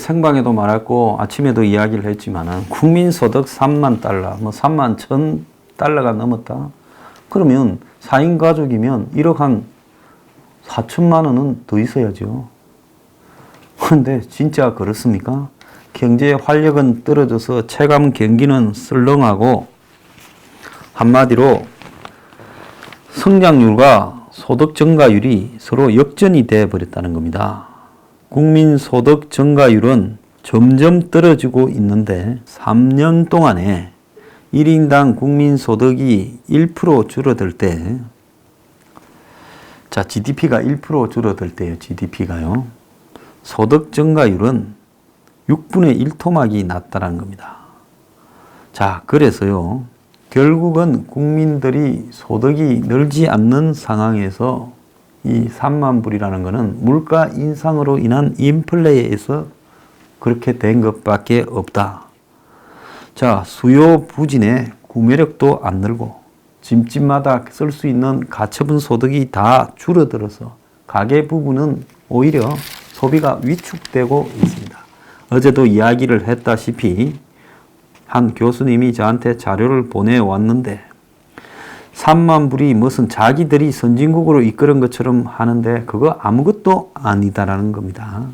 생방에도 말했고 아침에도 이야기를 했지만은 국민소득 3만 달러, 뭐 3만 1천 달러가 넘었다. 그러면 4인 가족이면 1억 한 4천만 원은 더 있어야죠. 그런데 진짜 그렇습니까? 경제의 활력은 떨어져서 체감 경기는 썰렁하고 한마디로 성장률과 소득 증가율이 서로 역전이 되어 버렸다는 겁니다. 국민 소득 증가율은 점점 떨어지고 있는데 3년 동안에 1인당 국민 소득이 1% 줄어들 때, 자, GDP가 1% 줄어들 때요, GDP가요. 소득 증가율은 6분의 1 토막이 났다는 겁니다. 자, 그래서요, 결국은 국민들이 소득이 늘지 않는 상황에서 이 3만 불이라는 것은 물가 인상으로 인한 인플레에서 그렇게 된 것밖에 없다. 자, 수요 부진에 구매력도 안 늘고 집집마다 쓸 수 있는 가처분 소득이 다 줄어들어서 가계 부분은 오히려 소비가 위축되고 있습니다. 어제도 이야기를 했다시피 한 교수님이 저한테 자료를 보내왔는데 3만 불이 무슨 자기들이 선진국으로 이끄는 것처럼 하는데 그거 아무것도 아니다라는 겁니다.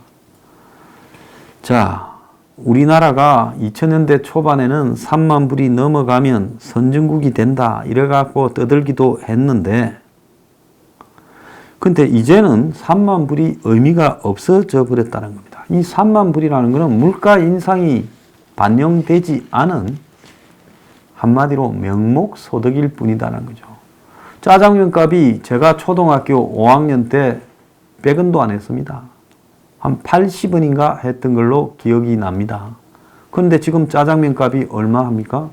자, 우리나라가 2000년대 초반에는 3만 불이 넘어가면 선진국이 된다 이래갖고 떠들기도 했는데 근데 이제는 3만 불이 의미가 없어져 버렸다는 겁니다. 이 3만 불이라는 것은 물가 인상이 반영되지 않은 한마디로 명목 소득일 뿐이다라는 거죠. 짜장면 값이 제가 초등학교 5학년 때 100원도 안 했습니다. 한 80원인가 했던 걸로 기억이 납니다. 그런데 지금 짜장면 값이 얼마 합니까?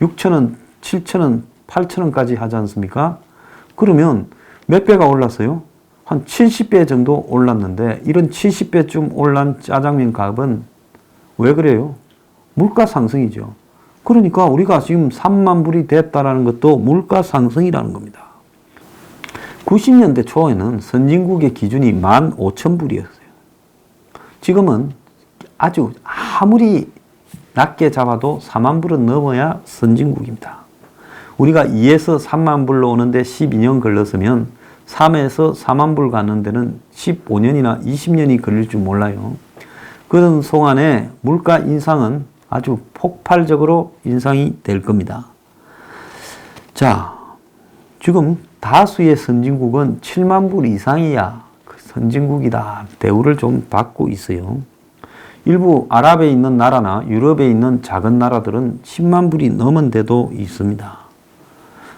6,000원, 7,000원, 8,000원까지 하지 않습니까? 그러면 몇 배가 올랐어요? 한 70배 정도 올랐는데 이런 70배쯤 올란 짜장면 값은 왜 그래요? 물가 상승이죠. 그러니까 우리가 지금 3만 불이 됐다라는 것도 물가 상승이라는 겁니다. 90년대 초에는 선진국의 기준이 15,000불이었어요. 지금은 아주 아무리 낮게 잡아도 4만 불은 넘어야 선진국입니다. 우리가 2에서 3만 불로 오는데 12년 걸렸으면 3에서 4만 불 가는 데는 15년이나 20년이 걸릴 줄 몰라요. 그런 동안에 물가 인상은 아주 폭발적으로 인상이 될 겁니다. 자, 지금 다수의 선진국은 7만 불 이상이야 선진국이다. 대우를 좀 받고 있어요. 일부 아랍에 있는 나라나 유럽에 있는 작은 나라들은 10만 불이 넘은 데도 있습니다.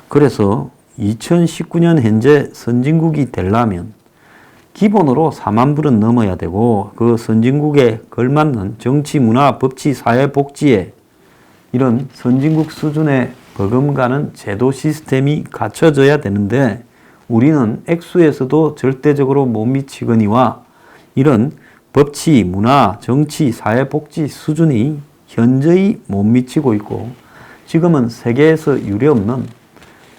그래서 2019년 현재 선진국이 되려면 기본으로 4만 불은 넘어야 되고 그 선진국에 걸맞는 정치, 문화, 법치, 사회, 복지에 이런 선진국 수준의 버금가는 제도 시스템이 갖춰져야 되는데 우리는 액수에서도 절대적으로 못 미치거니와 이런 법치, 문화, 정치, 사회, 복지 수준이 현저히 못 미치고 있고 지금은 세계에서 유례없는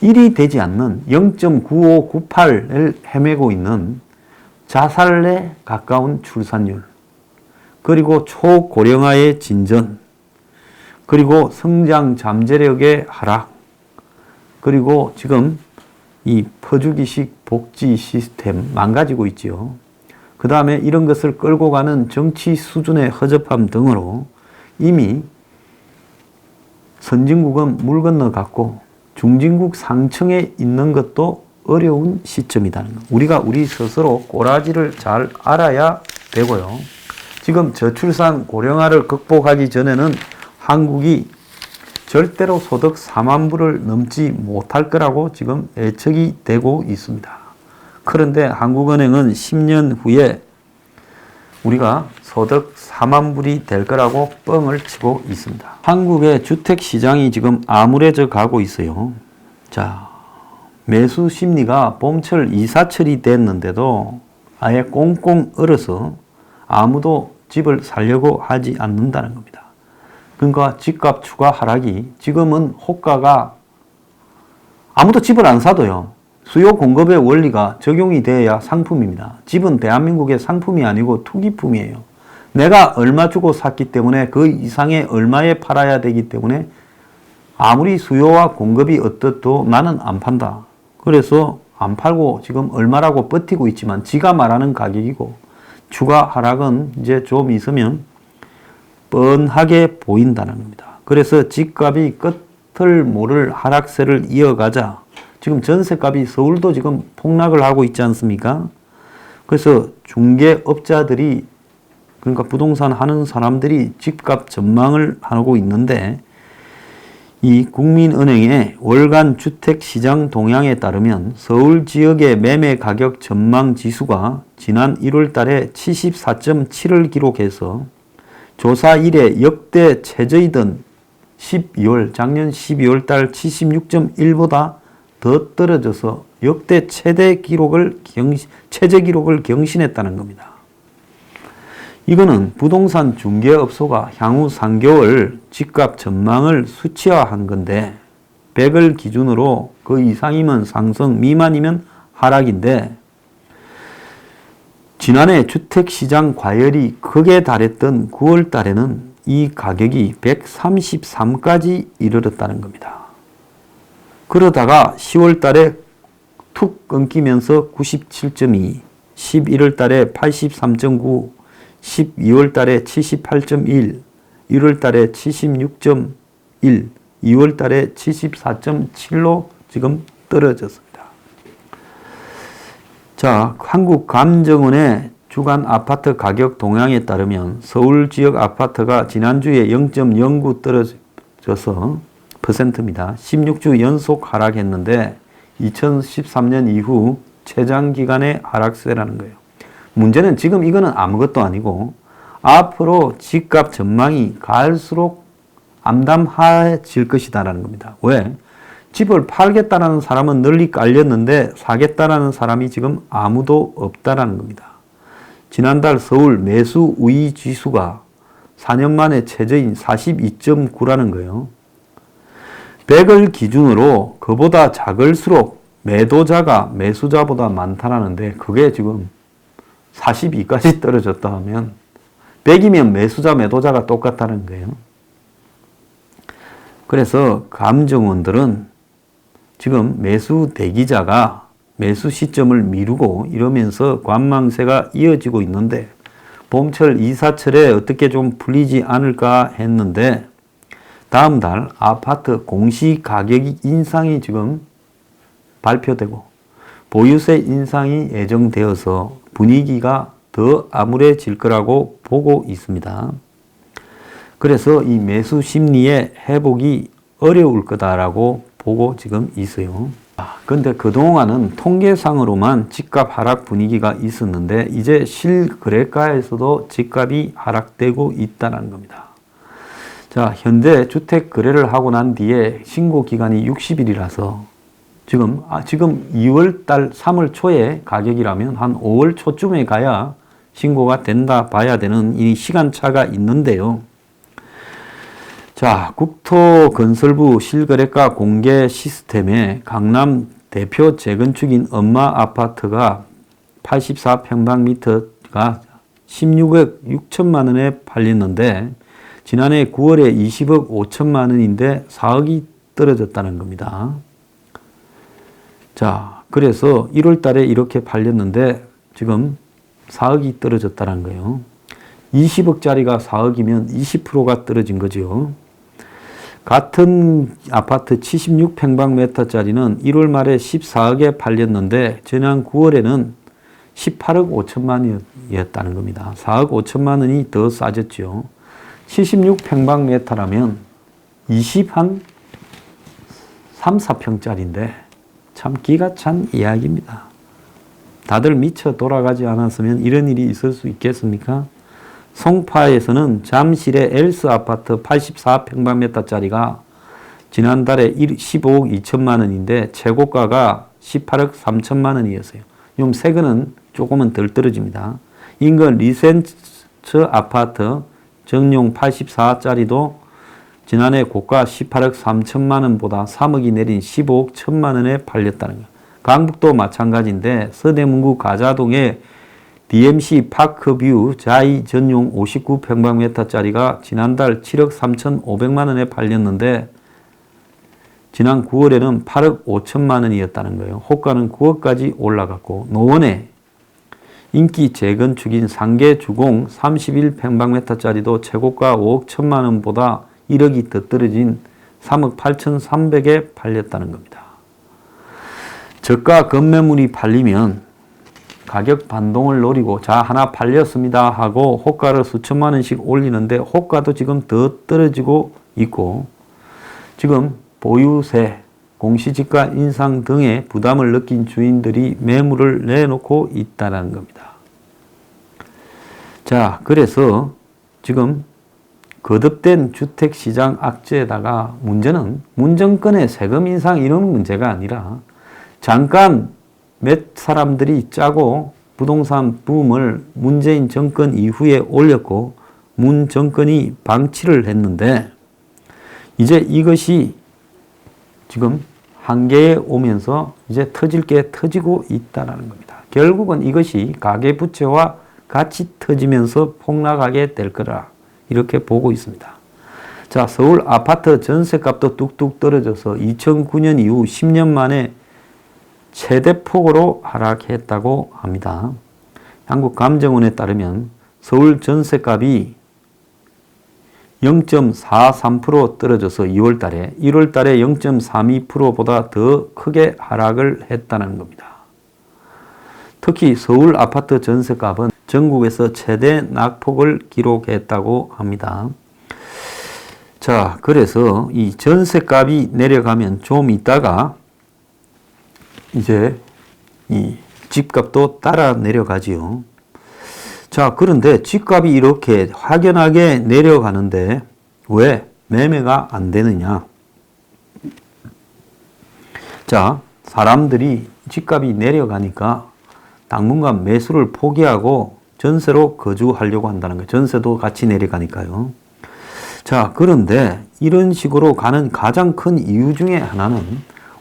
1이 되지 않는 0.9598을 헤매고 있는 자살에 가까운 출산율, 그리고 초고령화의 진전, 그리고 성장 잠재력의 하락, 그리고 지금 이 퍼주기식 복지 시스템 망가지고 있지요. 그 다음에 이런 것을 끌고 가는 정치 수준의 허접함 등으로 이미 선진국은 물 건너갔고 중진국 상층에 있는 것도 어려운 시점이라는 것. 우리가 우리 스스로 꼬라지를 잘 알아야 되고요. 지금 저출산 고령화를 극복하기 전에는 한국이 절대로 소득 4만 불을 넘지 못할 거라고 지금 예측이 되고 있습니다. 그런데 한국은행은 10년 후에 우리가 소득 4만 불이 될 거라고 뻥을 치고 있습니다. 한국의 주택시장이 지금 암울해져 가고 있어요. 자, 매수 심리가 봄철 이사철이 됐는데도 아예 꽁꽁 얼어서 아무도 집을 사려고 하지 않는다는 겁니다. 그러니까 집값 추가 하락이 지금은 호가가 아무도 집을 안 사도요. 수요 공급의 원리가 적용이 돼야 상품입니다. 집은 대한민국의 상품이 아니고 투기품이에요. 내가 얼마 주고 샀기 때문에 그 이상의 얼마에 팔아야 되기 때문에 아무리 수요와 공급이 어떻도 나는 안 판다. 그래서 안 팔고 지금 얼마라고 버티고 있지만 지가 말하는 가격이고 추가 하락은 이제 좀 있으면 뻔하게 보인다는 겁니다. 그래서 집값이 끝을 모를 하락세를 이어가자 지금 전세값이 서울도 지금 폭락을 하고 있지 않습니까? 그래서 중개업자들이 그러니까 부동산 하는 사람들이 집값 전망을 하고 있는데 이 국민은행의 월간 주택시장 동향에 따르면 서울 지역의 매매 가격 전망 지수가 지난 1월 달에 74.7을 기록해서 조사 이래 역대 최저이던 12월, 작년 12월 달 76.1보다 더 떨어져서 역대 최대 최저 기록을 경신했다는 겁니다. 이거는 부동산 중개업소가 향후 3개월 집값 전망을 수치화한 건데 100을 기준으로 그 이상이면 상승, 미만이면 하락인데 지난해 주택시장 과열이 크게 달했던 9월 달에는 이 가격이 133까지 이르렀다는 겁니다. 그러다가 10월 달에 툭 끊기면서 97.2, 11월 달에 83.9, 12월 달에 78.1, 1월 달에 76.1, 2월 달에 74.7로 지금 떨어졌습니다. 자, 한국감정원의 주간 아파트 가격 동향에 따르면 서울 지역 아파트가 지난주에 0.09 떨어져서 %입니다. 16주 연속 하락했는데 2013년 이후 최장 기간의 하락세라는 거예요. 문제는 지금 이거는 아무것도 아니고 앞으로 집값 전망이 갈수록 암담해질 것이다라는 겁니다. 왜? 집을 팔겠다라는 사람은 널리 깔렸는데 사겠다라는 사람이 지금 아무도 없다라는 겁니다. 지난달 서울 매수 우위 지수가 4년 만에 최저인 42.9라는 거예요. 100을 기준으로 그보다 작을수록 매도자가 매수자보다 많다라는데 그게 지금 42까지 떨어졌다 하면 100이면 매수자 매도자가 똑같다는 거예요. 그래서 감정원들은 지금 매수 대기자가 매수 시점을 미루고 이러면서 관망세가 이어지고 있는데 봄철 이사철에 어떻게 좀 풀리지 않을까 했는데 다음 달 아파트 공시가격 인상이 지금 발표되고 보유세 인상이 예정되어서 분위기가 더 암울해질 거라고 보고 있습니다. 그래서 이 매수 심리의 회복이 어려울 거다라고 보고 지금 있어요. 그런데 그동안은 통계상으로만 집값 하락 분위기가 있었는데 이제 실거래가에서도 집값이 하락되고 있다는 겁니다. 자, 현재 주택 거래를 하고 난 뒤에 신고 기간이 60일이라서 지금 2월 달 3월 초에 가격이라면 한 5월 초쯤에 가야 신고가 된다 봐야 되는 이 시간차가 있는데요. 자, 국토건설부 실거래가 공개 시스템에 강남 대표 재건축인 엄마 아파트가 84평방미터가 16억 6천만 원에 팔렸는데 지난해 9월에 20억 5천만 원인데 4억이 떨어졌다는 겁니다. 자, 그래서 1월 달에 이렇게 팔렸는데 지금 4억이 떨어졌다는 거예요. 20억짜리가 4억이면 20%가 떨어진 거죠. 같은 아파트 76평방미터짜리는 1월 말에 14억에 팔렸는데 지난 9월에는 18억 5천만 원이었다는 겁니다. 4억 5천만 원이 더 싸졌죠. 76평방미터라면 3, 4평짜리인데 참 기가 찬 이야기입니다. 다들 미쳐 돌아가지 않았으면 이런 일이 있을 수 있겠습니까? 송파에서는 잠실의 엘스 아파트 84평방미터짜리가 지난달에 15억 2천만 원인데 최고가가 18억 3천만 원이었어요. 좀 세금은 조금은 덜 떨어집니다. 인근 리센츠 아파트 정용 84짜리도 지난해 고가 18억 3천만 원보다 3억이 내린 15억 1천만 원에 팔렸다는 거예요. 강북도 마찬가지인데 서대문구 가자동의 DMC 파크뷰 자이 전용 59평방미터짜리가 지난달 7억 3,500만 원에 팔렸는데 지난 9월에는 8억 5천만 원이었다는 거예요. 호가는 9억까지 올라갔고 노원에 인기 재건축인 상계 주공 31평방미터짜리도 최고가 5억 1천만 원보다 1억이 더 떨어진 3억 8,300에 팔렸다는 겁니다. 저가 건매물이 팔리면 가격 반동을 노리고 자 하나 팔렸습니다 하고 호가를 수천만 원씩 올리는데 호가도 지금 더 떨어지고 있고 지금 보유세, 공시지가 인상 등의 부담을 느낀 주인들이 매물을 내놓고 있다는 겁니다. 자, 그래서 지금 거듭된 주택시장 악재에다가 문제는 문정권의 세금 인상 이런 문제가 아니라 잠깐 몇 사람들이 짜고 부동산 붐을 문재인 정권 이후에 올렸고 문 정권이 방치를 했는데 이제 이것이 지금 한계에 오면서 이제 터질 게 터지고 있다는 겁니다. 결국은 이것이 가계부채와 같이 터지면서 폭락하게 될 거라 이렇게 보고 있습니다. 자, 서울 아파트 전세값도 뚝뚝 떨어져서 2009년 이후 10년 만에 최대폭으로 하락했다고 합니다. 한국감정원에 따르면 서울 전세값이 0.43% 떨어져서 2월 달에 1월 달에 0.32%보다 더 크게 하락을 했다는 겁니다. 특히 서울 아파트 전세값은 전국에서 최대 낙폭을 기록했다고 합니다. 자, 그래서 이 전세값이 내려가면 좀 있다가 이제 이 집값도 따라 내려가지요. 자, 그런데 집값이 이렇게 확연하게 내려가는데 왜 매매가 안 되느냐? 자, 사람들이 집값이 내려가니까 당분간 매수를 포기하고 전세로 거주하려고 한다는 거예요. 전세도 같이 내려가니까요. 자, 그런데 이런 식으로 가는 가장 큰 이유 중에 하나는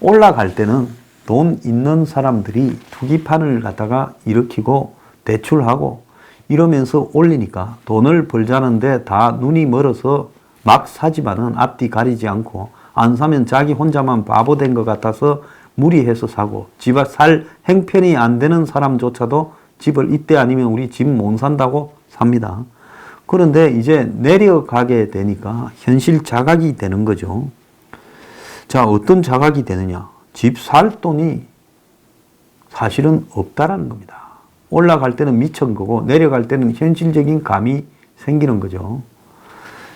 올라갈 때는 돈 있는 사람들이 투기판을 갖다가 일으키고 대출하고 이러면서 올리니까 돈을 벌자는데 다 눈이 멀어서 막 사지만은 앞뒤 가리지 않고 안 사면 자기 혼자만 바보 된 것 같아서 무리해서 사고 집을 살 형편이 안 되는 사람조차도 집을 이때 아니면 우리 집 못 산다고 삽니다. 그런데 이제 내려가게 되니까 현실 자각이 되는 거죠. 자, 어떤 자각이 되느냐? 집 살 돈이 사실은 없다라는 겁니다. 올라갈 때는 미친 거고 내려갈 때는 현실적인 감이 생기는 거죠.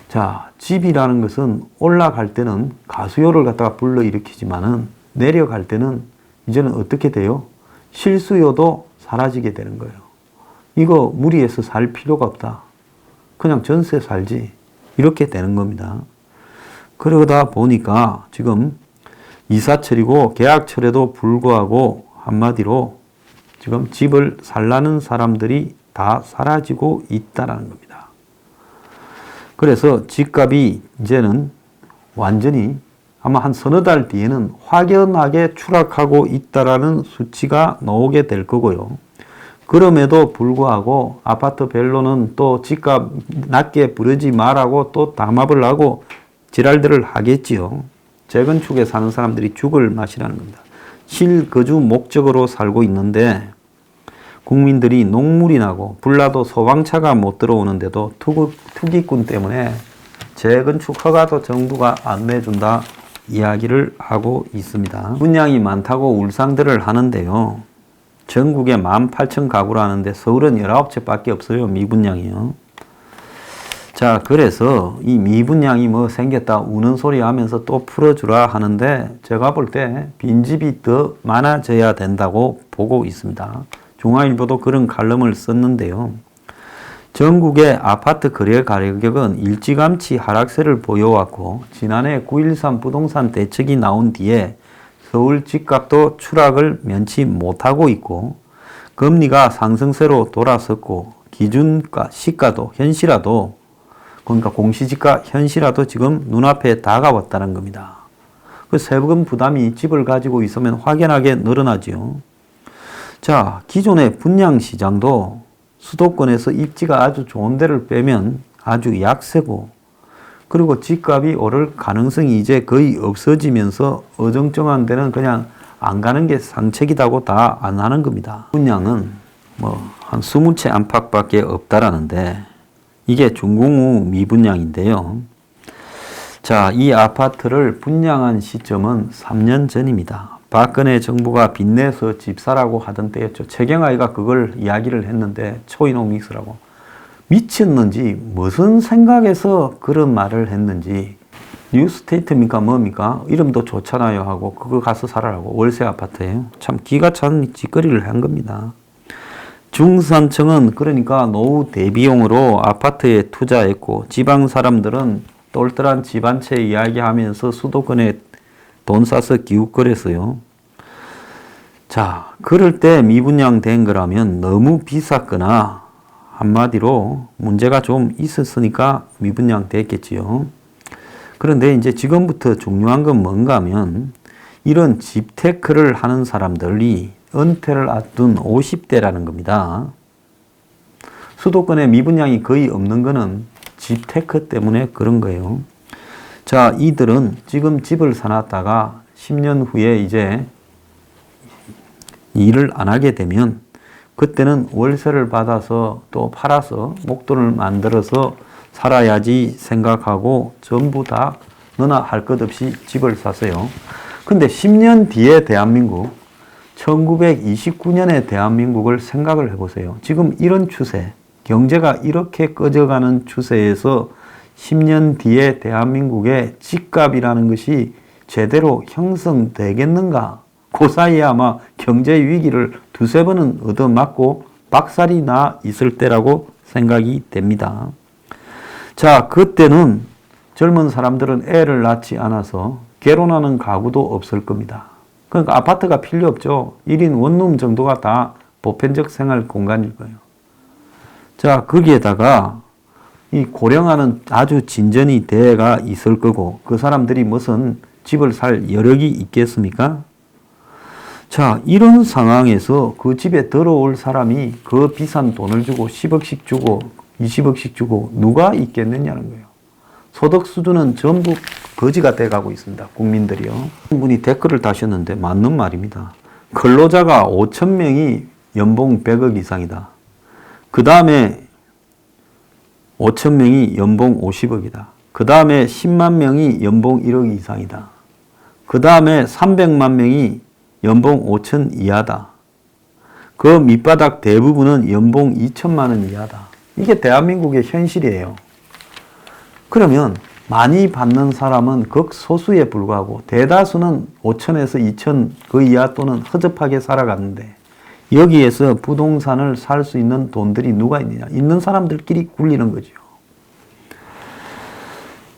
자, 집이라는 것은 올라갈 때는 가수요를 갖다가 불러일으키지만은 내려갈 때는 이제는 어떻게 돼요? 실수요도 사라지게 되는 거예요. 이거 무리해서 살 필요가 없다. 그냥 전세 살지. 이렇게 되는 겁니다. 그러다 보니까 지금 이사철이고 계약철에도 불구하고 한마디로 지금 집을 살라는 사람들이 다 사라지고 있다는 겁니다. 그래서 집값이 이제는 완전히 아마 한 서너 달 뒤에는 확연하게 추락하고 있다라는 수치가 나오게 될 거고요. 그럼에도 불구하고 아파트별로는 또 집값 낮게 부르지 말라고 또 담합을 하고 지랄들을 하겠지요. 재건축에 사는 사람들이 죽을 맛이라는 겁니다. 실거주 목적으로 살고 있는데 국민들이 녹물이 나고 불나도 소방차가 못 들어오는데도 투기꾼 때문에 재건축 허가도 정부가 안 내준다 이야기를 하고 있습니다. 분양이 많다고 울상들을 하는데요. 전국에 18,000가구를 하는데 서울은 19채밖에 없어요. 미분양이요. 자, 그래서 이 미분양이 뭐 생겼다 우는 소리 하면서 또 풀어주라 하는데 제가 볼 때 빈집이 더 많아져야 된다고 보고 있습니다. 중앙일보도 그런 칼럼을 썼는데요. 전국의 아파트 거래 가격은 일찌감치 하락세를 보여왔고 지난해 9.13 부동산 대책이 나온 뒤에 서울 집값도 추락을 면치 못하고 있고 금리가 상승세로 돌아섰고 기준가 시가도 현실화도 그러니까 공시지가 현실화도 지금 눈앞에 다가왔다는 겁니다. 그 세금 부담이 집을 가지고 있으면 확연하게 늘어나지요. 자, 기존의 분양 시장도 수도권에서 입지가 아주 좋은 데를 빼면 아주 약세고, 그리고 집값이 오를 가능성이 이제 거의 없어지면서 어정쩡한 데는 그냥 안 가는 게 상책이라고 다 안 하는 겁니다. 분양은 뭐 한 20채 안팎밖에 없다라는데 이게 준공후 미분양인데요. 자, 이 아파트를 분양한 시점은 3년 전입니다. 박근혜 정부가 빚내서 집 사라고 하던 때였죠. 최경아이가 그걸 이야기를 했는데 초이노믹스라고. 미쳤는지 무슨 생각에서 그런 말을 했는지 뉴스테이트입니까 뭡니까? 이름도 좋잖아요 하고 그거 가서 살아라고. 월세 아파트예요. 참 기가 찬 짓거리를 한 겁니다. 중산층은 그러니까 노후 대비용으로 아파트에 투자했고 지방 사람들은 똘똘한 집 한 채 이야기하면서 수도권에 돈 싸서 기웃거렸어요. 자, 그럴 때 미분양 된 거라면 너무 비쌌거나 한마디로 문제가 좀 있었으니까 미분양 됐겠지요. 그런데 이제 지금부터 중요한 건 뭔가 하면 이런 집테크를 하는 사람들이 은퇴를 앞둔 50대라는 겁니다. 수도권에 미분양이 거의 없는 거는 집테크 때문에 그런 거예요. 자, 이들은 지금 집을 사놨다가 10년 후에 이제 일을 안 하게 되면 그때는 월세를 받아서 또 팔아서 목돈을 만들어서 살아야지 생각하고 전부 다 너나 할 것 없이 집을 샀어요. 근데 10년 뒤에 대한민국, 1929년의 대한민국을 생각을 해보세요. 지금 이런 추세, 경제가 이렇게 꺼져가는 추세에서 10년 뒤에 대한민국의 집값이라는 것이 제대로 형성되겠는가? 그 사이에 아마 경제 위기를 두세 번은 얻어맞고 박살이 나 있을 때라고 생각이 됩니다. 자, 그때는 젊은 사람들은 애를 낳지 않아서 결혼하는 가구도 없을 겁니다. 그러니까 아파트가 필요 없죠. 1인 원룸 정도가 다 보편적 생활 공간일 거예요. 자, 거기에다가 이 고령화는 아주 진전이 돼가 있을 거고 그 사람들이 무슨 집을 살 여력이 있겠습니까? 자, 이런 상황에서 그 집에 들어올 사람이 그 비싼 돈을 주고 10억씩 주고 20억씩 주고 누가 있겠느냐는 거예요. 소득 수준은 전부 거지가 돼가고 있습니다. 국민들이요. 한 분이 댓글을 다셨는데 맞는 말입니다. 근로자가 5천 명이 연봉 100억 이상이다. 그 다음에 5천 명이 연봉 50억이다. 그 다음에 10만 명이 연봉 1억 이상이다. 그 다음에 300만 명이 연봉 5천 이하다. 그 밑바닥 대부분은 연봉 2천만 원 이하다. 이게 대한민국의 현실이에요. 그러면 많이 받는 사람은 극소수에 불과하고 대다수는 5천에서 2천 그 이하 또는 허접하게 살아갔는데 여기에서 부동산을 살 수 있는 돈들이 누가 있느냐? 있는 사람들끼리 굴리는 거죠.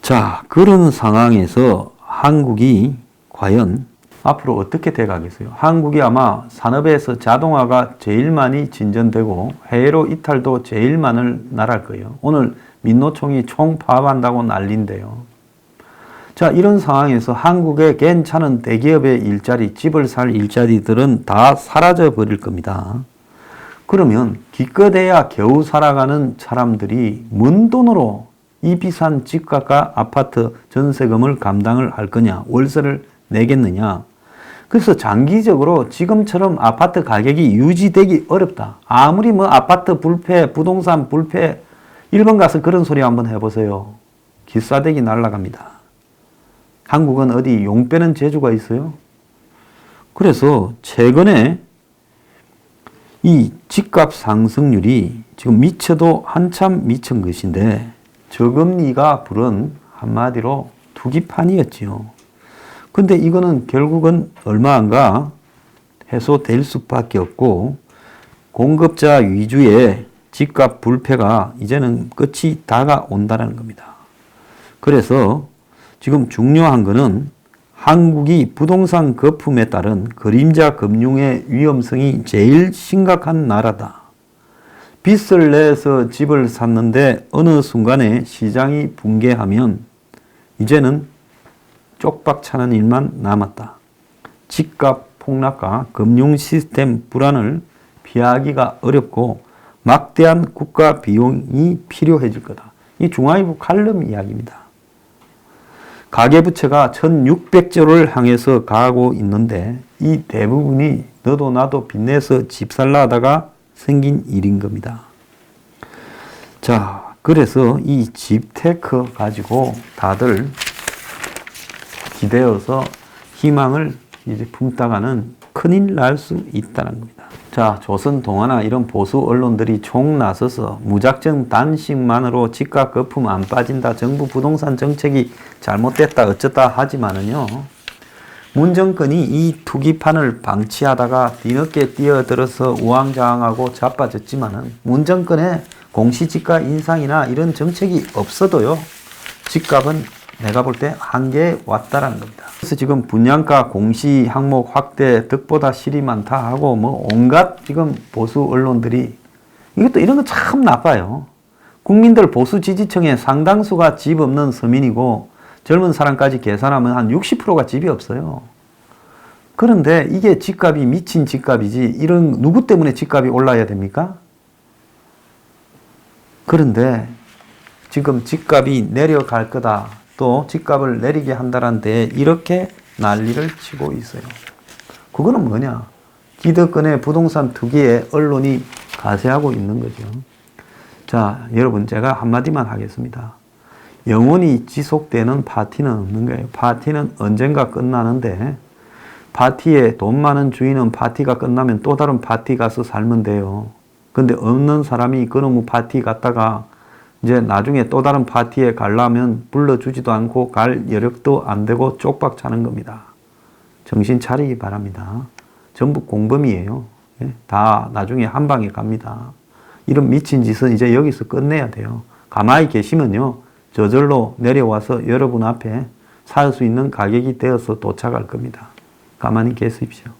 자, 그런 상황에서 한국이 과연 앞으로 어떻게 돼가겠어요? 한국이 아마 산업에서 자동화가 제일 많이 진전되고 해외로 이탈도 제일 많을 나라일 거예요. 오늘 민노총이 총파업한다고 난리인데요. 자, 이런 상황에서 한국의 괜찮은 대기업의 일자리, 집을 살 일자리들은 다 사라져 버릴 겁니다. 그러면 기껏해야 겨우 살아가는 사람들이 뭔 돈으로 이 비싼 집값과 아파트 전세금을 감당을 할 거냐, 월세를 내겠느냐. 그래서 장기적으로 지금처럼 아파트 가격이 유지되기 어렵다. 아무리 뭐 아파트 불패, 부동산 불패, 일본 가서 그런 소리 한번 해보세요. 기싸대기 날아갑니다. 한국은 어디 용 빼는 재주가 있어요? 그래서 최근에 이 집값 상승률이 지금 미쳐도 한참 미친 것인데 저금리가 불은 한마디로 투기판이었지요. 근데 이거는 결국은 얼마 안 가 해소될 수밖에 없고 공급자 위주의 집값 불패가 이제는 끝이 다가온다는 겁니다. 그래서 지금 중요한 거는 한국이 부동산 거품에 따른 그림자 금융의 위험성이 제일 심각한 나라다. 빚을 내서 집을 샀는데 어느 순간에 시장이 붕괴하면 이제는 쪽박 차는 일만 남았다. 집값 폭락과 금융 시스템 불안을 피하기가 어렵고 막대한 국가 비용이 필요해질 거다. 이 중앙일보 칼럼 이야기입니다. 가계부채가 1600조를 향해서 가고 있는데 이 대부분이 너도 나도 빚내서 집 살라 하다가 생긴 일인 겁니다. 자, 그래서 이 집테크 가지고 다들 기대어서 희망을 이제 품다가는 큰일 날 수 있다는 겁니다. 자, 조선 동아나 이런 보수 언론들이 총 나서서 무작정 단식만으로 집값 거품 안 빠진다, 정부 부동산 정책이 잘못됐다 어쩌다 하지만은요, 문 정권이 이 투기판을 방치하다가 뒤늦게 뛰어들어서 우왕좌왕하고 자빠졌지만은 문 정권의 공시지가 인상이나 이런 정책이 없어도요, 집값은 내가 볼 때 한계에 왔다라는 겁니다. 그래서 지금 분양가 공시 항목 확대 득보다 실이 많다 하고 뭐 온갖 지금 보수 언론들이 이것도 이런 거 참 나빠요. 국민들 보수 지지층의 상당수가 집 없는 서민이고 젊은 사람까지 계산하면 한 60%가 집이 없어요. 그런데 이게 집값이 미친 집값이지 이런 누구 때문에 집값이 올라야 됩니까? 그런데 지금 집값이 내려갈 거다. 또 집값을 내리게 한다는 데 이렇게 난리를 치고 있어요. 그거는 뭐냐? 기득권의 부동산 투기에 언론이 가세하고 있는 거죠. 자, 여러분 제가 한마디만 하겠습니다. 영원히 지속되는 파티는 없는 거예요. 파티는 언젠가 끝나는데 파티에 돈 많은 주인은 파티가 끝나면 또 다른 파티 가서 살면 돼요. 근데 없는 사람이 그놈의 파티 갔다가 이제 나중에 또 다른 파티에 가려면 불러주지도 않고 갈 여력도 안 되고 쪽박 차는 겁니다. 정신 차리기 바랍니다. 전부 공범이에요. 다 나중에 한 방에 갑니다. 이런 미친 짓은 이제 여기서 끝내야 돼요. 가만히 계시면요, 저절로 내려와서 여러분 앞에 살 수 있는 가격이 되어서 도착할 겁니다. 가만히 계십시오.